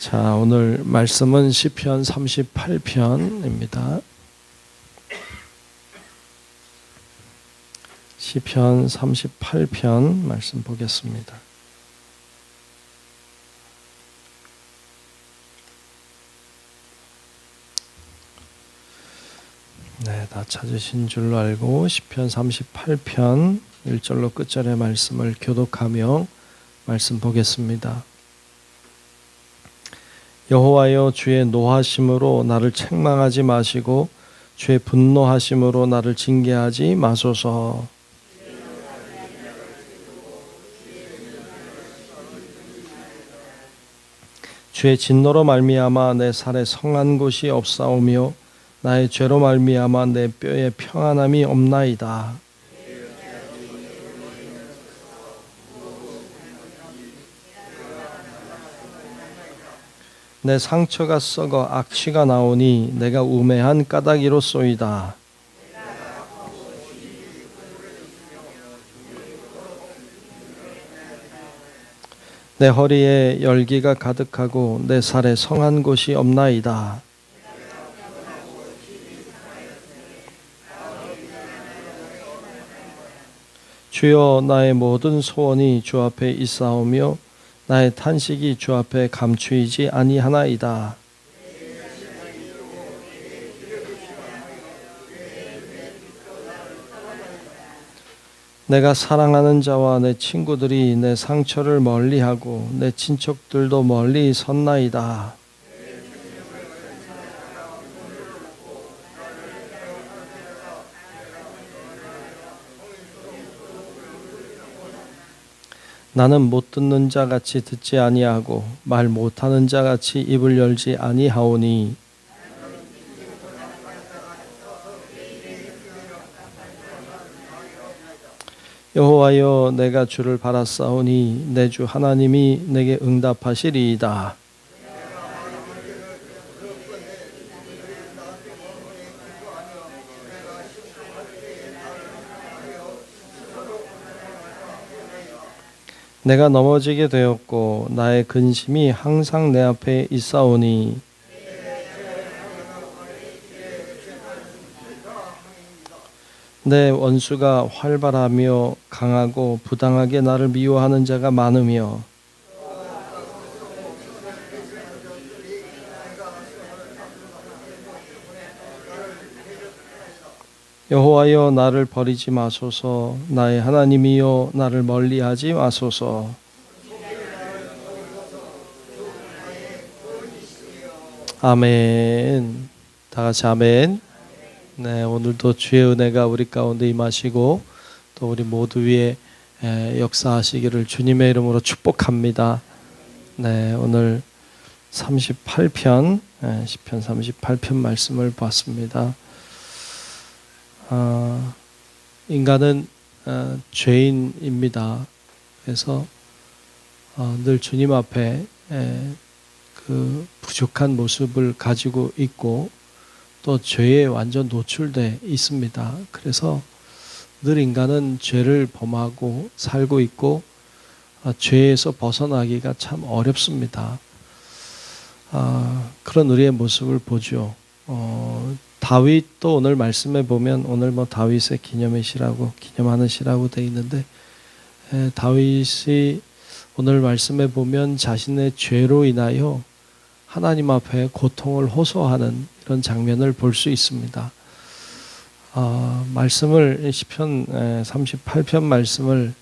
자, 오늘 말씀은 시편 38편입니다. 시편 38편 말씀 보겠습니다. 네, 다 찾으신 줄로 알고 시편 38편 1절로 끝절의 말씀을 교독하며 말씀 보겠습니다. 여호와여, 주의 노하심으로 나를 책망하지 마시고 주의 분노하심으로 나를 징계하지 마소서. 주의 진노로 말미암아 내 살에 성한 곳이 없사오며 나의 죄로 말미암아 내 뼈에 평안함이 없나이다. 내 상처가 썩어 악취가 나오니 내가 우매한 까닭이로소이다. 내 허리에 열기가 가득하고 내 살에 성한 곳이 없나이다. 주여, 나의 모든 소원이 주 앞에 있사오며 나의 탄식이 주 앞에 감추이지 아니하나이다. 내가 사랑하는 자와 내 친구들이 내 상처를 멀리하고 내 친척들도 멀리 섰나이다. 나는 못 듣는 자 같이 듣지 아니하고 말 못하는 자 같이 입을 열지 아니하오니 여호와여, 내가 주를 바라사오니 내 주 하나님이 내게 응답하시리이다. 내가 넘어지게 되었고 나의 근심이 항상 내 앞에 있사오니 내 원수가 활발하며 강하고 부당하게 나를 미워하는 자가 많으며 여호와여, 나를 버리지 마소서. 나의 하나님이여, 나를 멀리하지 마소서. 아멘. 다 같이 아멘. 네, 오늘도 주의 은혜가 우리 가운데 임하시고 또 우리 모두 위에 역사하시기를 주님의 이름으로 축복합니다. 네, 오늘 38편, 시편 38편 말씀을 봤습니다. 인간은 죄인입니다. 그래서 늘 주님 앞에 그 부족한 모습을 가지고 있고 또 죄에 완전 노출돼 있습니다. 그래서 늘 인간은 죄를 범하고 살고 있고 죄에서 벗어나기가 참 어렵습니다. 그런 우리의 모습을 보죠. 다윗도 오늘 말씀에 보면 오늘 뭐 다윗의 기념하는 시라고 되어 있는데 다윗이 오늘 말씀에 보면 자신의 죄로 인하여 하나님 앞에 고통을 호소하는 이런 장면을 볼 수 있습니다. 말씀을 시편 38편 말씀을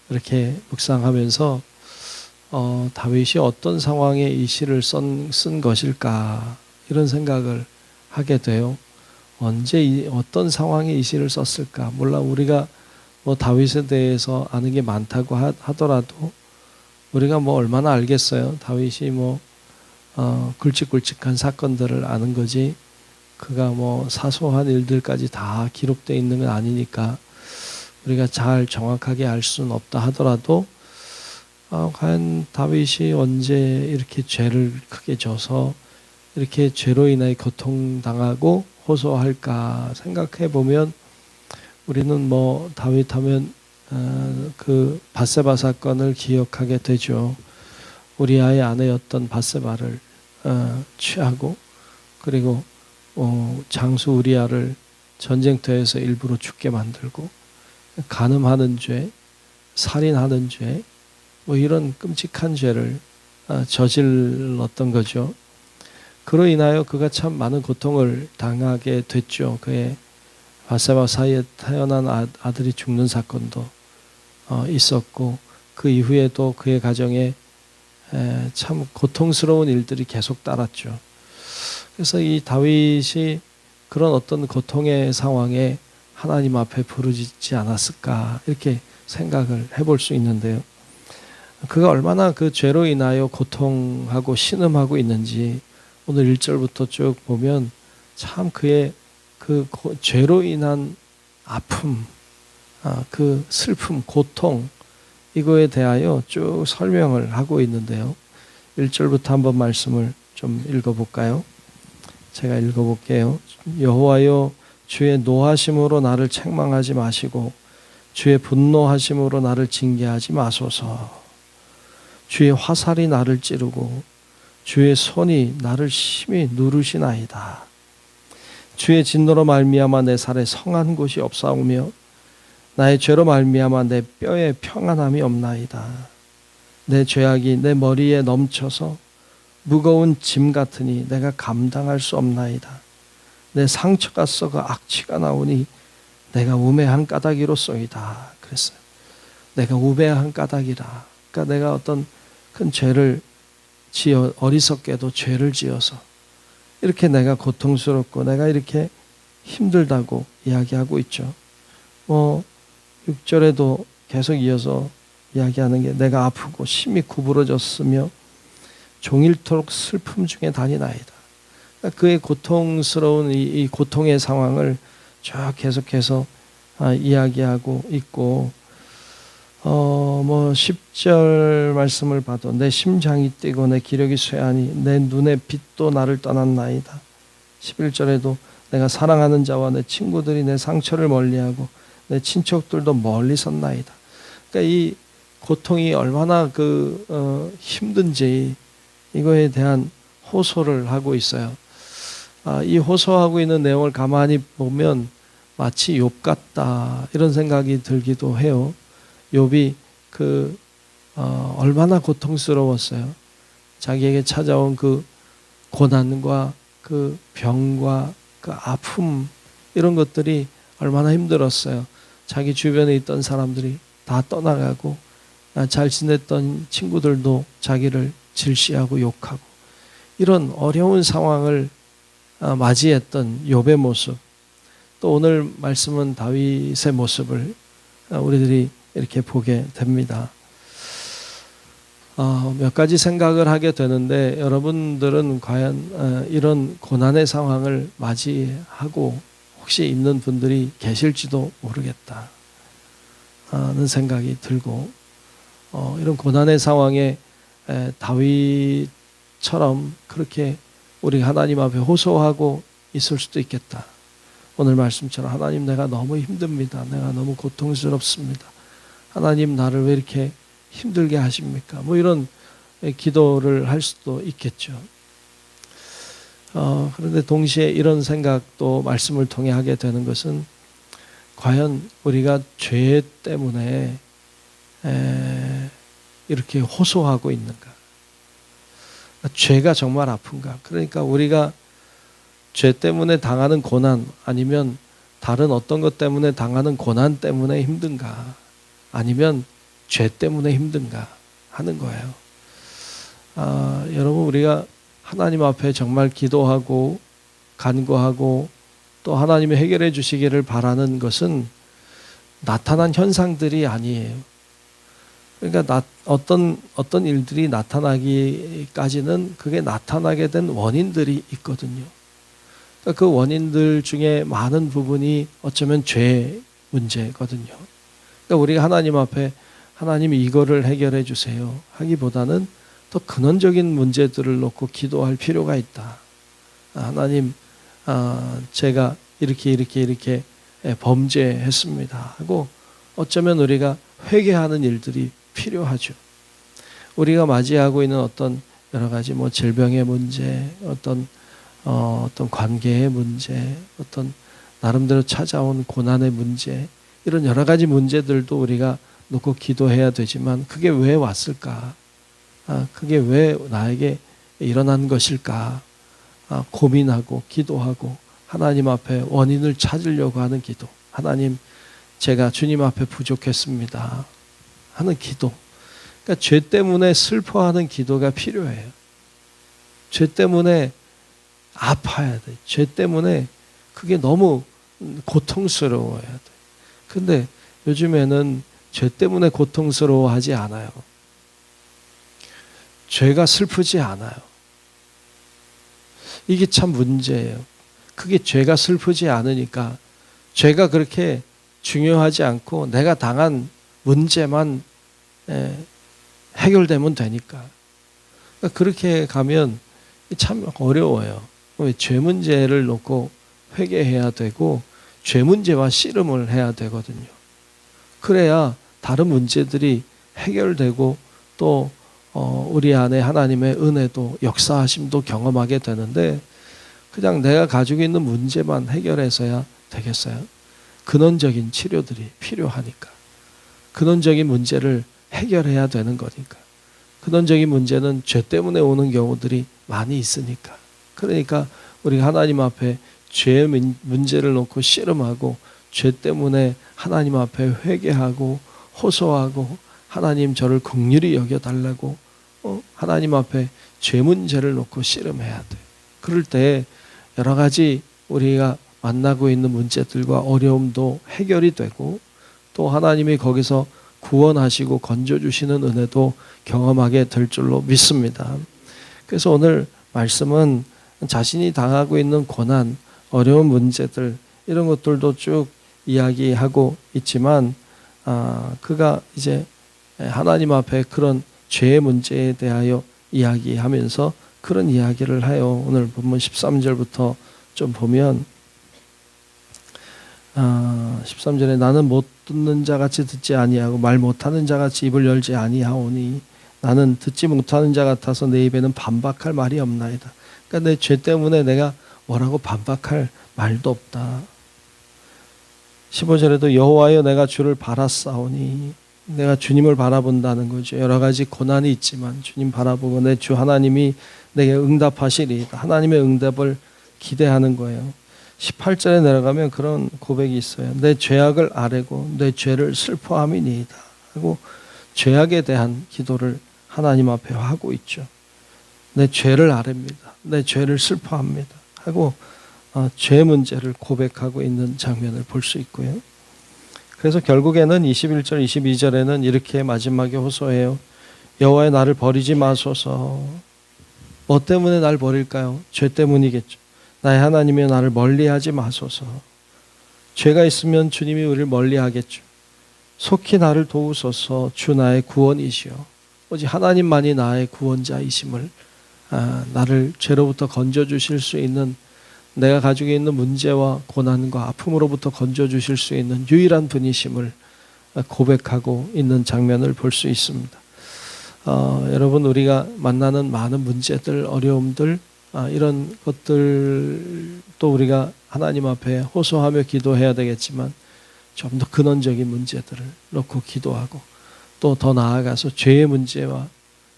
이렇게 묵상하면서 다윗이 어떤 상황에 이 시를 쓴 것일까 이런 생각을 하게 돼요. 언제 어떤 상황에 이 시를 썼을까? 물론 우리가 뭐 다윗에 대해서 아는 게 많다고 하더라도 우리가 뭐 얼마나 알겠어요? 다윗이 뭐 굵직굵직한 사건들을 아는 거지 그가 뭐 사소한 일들까지 다 기록되어 있는 건 아니니까 우리가 잘 정확하게 알 수는 없다 하더라도 과연 다윗이 언제 이렇게 죄를 크게 져서 이렇게 죄로 인하여 고통당하고 호소할까 생각해 보면 우리는 뭐 다윗하면 그 밧세바 사건을 기억하게 되죠. 우리아의 아내였던 밧세바를 취하고 그리고 장수 우리아를 전쟁터에서 일부러 죽게 만들고 간음하는 죄, 살인하는 죄, 뭐 이런 끔찍한 죄를 저질렀던 거죠. 그로 인하여 그가 참 많은 고통을 당하게 됐죠. 그의 바세바 사이에 태어난 아들이 죽는 사건도 있었고 그 이후에도 그의 가정에 참 고통스러운 일들이 계속 따랐죠. 그래서 이 다윗이 그런 어떤 고통의 상황에 하나님 앞에 부르짖지 않았을까 이렇게 생각을 해볼 수 있는데요. 그가 얼마나 그 죄로 인하여 고통하고 신음하고 있는지 오늘 1절부터 쭉 보면 참 그의 그 죄로 인한 아픔, 그 슬픔, 고통 이거에 대하여 쭉 설명을 하고 있는데요. 1절부터 한번 말씀을 좀 읽어볼까요? 제가 읽어볼게요. 여호와여 주의 노하심으로 나를 책망하지 마시고 주의 분노하심으로 나를 징계하지 마소서. 주의 화살이 나를 찌르고 주의 손이 나를 심히 누르시나이다. 주의 진노로 말미암아 내 살에 성한 곳이 없사오며 나의 죄로 말미암아 내 뼈에 평안함이 없나이다. 내 죄악이 내 머리에 넘쳐서 무거운 짐 같으니 내가 감당할 수 없나이다. 내 상처가 썩어 악취가 나오니 내가 우매한 까닭이로소이다. 그랬어요. 내가 우매한 까닭이라. 그러니까 내가 어떤 큰 죄를 지어 어리석게도 죄를 지어서 이렇게 내가 고통스럽고 내가 이렇게 힘들다고 이야기하고 있죠. 6절에도 계속 이어서 이야기하는 게 내가 아프고 심히 구부러졌으며 종일토록 슬픔 중에 다니나이다. 그러니까 그의 고통스러운 이 고통의 상황을 쭉 계속해서 이야기하고 있고 10절 말씀을 봐도 내 심장이 뛰고 내 기력이 쇠하니 내 눈의 빛도 나를 떠났나이다. 11절에도 내가 사랑하는 자와 내 친구들이 내 상처를 멀리하고 내 친척들도 멀리 섰나이다. 그러니까 이 고통이 얼마나 힘든지 이거에 대한 호소를 하고 있어요. 이 호소하고 있는 내용을 가만히 보면 마치 욥 같다 이런 생각이 들기도 해요. 욥이 얼마나 고통스러웠어요. 자기에게 찾아온 그 고난과 그 병과 그 아픔 이런 것들이 얼마나 힘들었어요. 자기 주변에 있던 사람들이 다 떠나가고 잘 지냈던 친구들도 자기를 질시하고 욕하고 이런 어려운 상황을 맞이했던 욥의 모습, 또 오늘 말씀은 다윗의 모습을 우리들이 이렇게 보게 됩니다. 몇 가지 생각을 하게 되는데 여러분들은 과연 이런 고난의 상황을 맞이하고 혹시 있는 분들이 계실지도 모르겠다 하는 생각이 들고 이런 고난의 상황에 다윗처럼 그렇게 우리가 하나님 앞에 호소하고 있을 수도 있겠다. 오늘 말씀처럼 하나님 내가 너무 힘듭니다. 내가 너무 고통스럽습니다. 하나님 나를 왜 이렇게 힘들게 하십니까? 이런 기도를 할 수도 있겠죠. 그런데 동시에 이런 생각도 말씀을 통해 하게 되는 것은 과연 우리가 죄 때문에 이렇게 호소하고 있는가? 죄가 정말 아픈가? 그러니까 우리가 죄 때문에 당하는 고난 아니면 다른 어떤 것 때문에 당하는 고난 때문에 힘든가? 아니면 죄 때문에 힘든가 하는 거예요. 여러분 우리가 하나님 앞에 정말 기도하고 간구하고 또 하나님이 해결해 주시기를 바라는 것은 나타난 현상들이 아니에요. 그러니까 어떤 일들이 나타나기까지는 그게 나타나게 된 원인들이 있거든요. 그러니까 그 원인들 중에 많은 부분이 어쩌면 죄 문제거든요. 그러니까 우리가 하나님 앞에 하나님이 이거를 해결해 주세요 하기보다는 더 근원적인 문제들을 놓고 기도할 필요가 있다. 하나님, 제가 이렇게 범죄했습니다 하고 어쩌면 우리가 회개하는 일들이 필요하죠. 우리가 맞이하고 있는 어떤 여러 가지 뭐 질병의 문제, 어떤 관계의 문제, 어떤 나름대로 찾아온 고난의 문제, 이런 여러 가지 문제들도 우리가 놓고 기도해야 되지만 그게 왜 왔을까? 그게 왜 나에게 일어난 것일까? 고민하고 기도하고 하나님 앞에 원인을 찾으려고 하는 기도. 하나님, 제가 주님 앞에 부족했습니다 하는 기도. 그러니까 죄 때문에 슬퍼하는 기도가 필요해요. 죄 때문에 아파야 돼. 죄 때문에 그게 너무 고통스러워야 돼. 근데 요즘에는 죄 때문에 고통스러워하지 않아요. 죄가 슬프지 않아요. 이게 참 문제예요. 그게 죄가 슬프지 않으니까 죄가 그렇게 중요하지 않고 내가 당한 문제만 해결되면 되니까. 그러니까 그렇게 가면 참 어려워요. 왜 죄 문제를 놓고 회개해야 되고 죄 문제와 씨름을 해야 되거든요. 그래야 다른 문제들이 해결되고 또 우리 안에 하나님의 은혜도 역사하심도 경험하게 되는데 그냥 내가 가지고 있는 문제만 해결해서야 되겠어요? 근원적인 치료들이 필요하니까. 근원적인 문제를 해결해야 되는 거니까. 근원적인 문제는 죄 때문에 오는 경우들이 많이 있으니까. 그러니까 우리가 하나님 앞에 죄의 문제를 놓고 씨름하고 죄 때문에 하나님 앞에 회개하고 호소하고 하나님 저를 긍휼히 여겨달라고 하나님 앞에 죄 문제를 놓고 씨름해야 돼. 그럴 때 여러 가지 우리가 만나고 있는 문제들과 어려움도 해결이 되고 또 하나님이 거기서 구원하시고 건져주시는 은혜도 경험하게 될 줄로 믿습니다. 그래서 오늘 말씀은 자신이 당하고 있는 고난, 어려운 문제들 이런 것들도 쭉 이야기하고 있지만 그가 이제 하나님 앞에 그런 죄의 문제에 대하여 이야기하면서 그런 이야기를 해요. 오늘 본문 13절부터 좀 보면 13절에 나는 못 듣는 자같이 듣지 아니하고 말 못하는 자같이 입을 열지 아니하오니 나는 듣지 못하는 자 같아서 내 입에는 반박할 말이 없나이다. 그러니까 내 죄 때문에 내가 뭐라고 반박할 말도 없다. 15절에도 여호와여 내가 주를 바라싸오니 내가 주님을 바라본다는 거죠. 여러 가지 고난이 있지만 주님 바라보고 내 주 하나님이 내게 응답하시리이다. 하나님의 응답을 기대하는 거예요. 18절에 내려가면 그런 고백이 있어요. 내 죄악을 아뢰고 내 죄를 슬퍼함이니이다. 하고 죄악에 대한 기도를 하나님 앞에 하고 있죠. 내 죄를 아뢰입니다. 내 죄를 슬퍼합니다. 하고 죄 문제를 고백하고 있는 장면을 볼 수 있고요. 그래서 결국에는 21절, 22절에는 이렇게 마지막에 호소해요. 여호와여 나를 버리지 마소서. 뭐 때문에 날 버릴까요? 죄 때문이겠죠. 나의 하나님이여 나를 멀리하지 마소서. 죄가 있으면 주님이 우리를 멀리하겠죠. 속히 나를 도우소서. 주 나의 구원이시여. 오직 하나님만이 나의 구원자이심을 나를 죄로부터 건져주실 수 있는 내가 가지고 있는 문제와 고난과 아픔으로부터 건져주실 수 있는 유일한 분이심을 고백하고 있는 장면을 볼 수 있습니다. 여러분 우리가 만나는 많은 문제들, 어려움들 이런 것들도 우리가 하나님 앞에 호소하며 기도해야 되겠지만 좀 더 근원적인 문제들을 놓고 기도하고 또 더 나아가서 죄의 문제와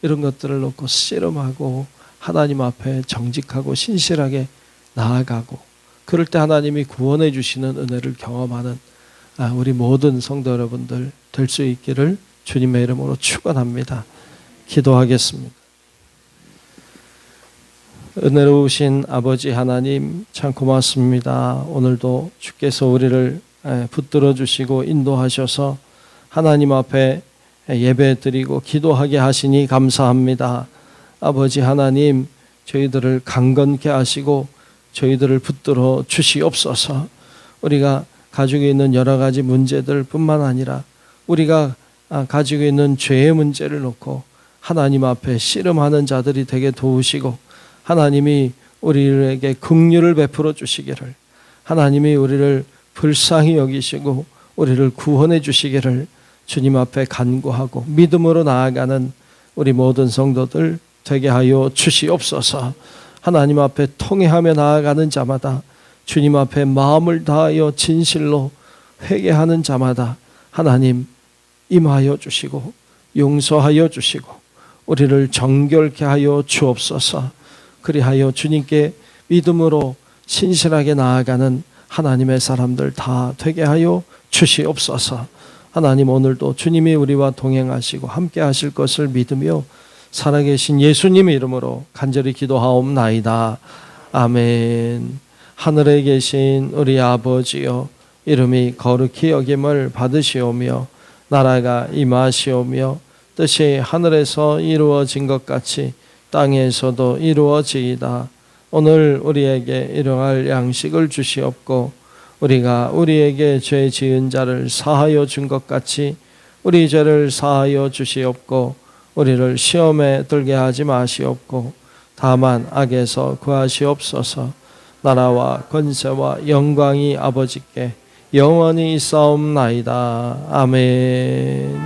이런 것들을 놓고 씨름하고 하나님 앞에 정직하고 신실하게 나아가고 그럴 때 하나님이 구원해 주시는 은혜를 경험하는 우리 모든 성도 여러분들 될 수 있기를 주님의 이름으로 축원합니다. 기도하겠습니다. 은혜로우신 아버지 하나님 참 고맙습니다. 오늘도 주께서 우리를 붙들어 주시고 인도하셔서 하나님 앞에 예배드리고 기도하게 하시니 감사합니다. 아버지 하나님 저희들을 강건케 하시고 저희들을 붙들어 주시옵소서. 우리가 가지고 있는 여러 가지 문제들 뿐만 아니라 우리가 가지고 있는 죄의 문제를 놓고 하나님 앞에 씨름하는 자들이 되게 도우시고 하나님이 우리에게 긍휼을 베풀어 주시기를 하나님이 우리를 불쌍히 여기시고 우리를 구원해 주시기를 주님 앞에 간구하고 믿음으로 나아가는 우리 모든 성도들 되게 하여 주시옵소서. 하나님 앞에 통회하며 나아가는 자마다 주님 앞에 마음을 다하여 진실로 회개하는 자마다 하나님 임하여 주시고 용서하여 주시고 우리를 정결케 하여 주옵소서. 그리하여 주님께 믿음으로 신실하게 나아가는 하나님의 사람들 다 되게 하여 주시옵소서. 하나님, 오늘도 주님이 우리와 동행하시고 함께 하실 것을 믿으며 살아계신 예수님의 이름으로 간절히 기도하옵나이다. 아멘. 하늘에 계신 우리 아버지여, 이름이 거룩히 여김을 받으시오며 나라가 임하시오며 뜻이 하늘에서 이루어진 것 같이 땅에서도 이루어지이다. 오늘 우리에게 일용할 양식을 주시옵고 우리가 우리에게 죄 지은 자를 사하여 준 것 같이 우리 죄를 사하여 주시옵고 우리를 시험에 들게 하지 마시옵고 다만 악에서 구하시옵소서. 나라와 권세와 영광이 아버지께 영원히 있사옵나이다. 아멘.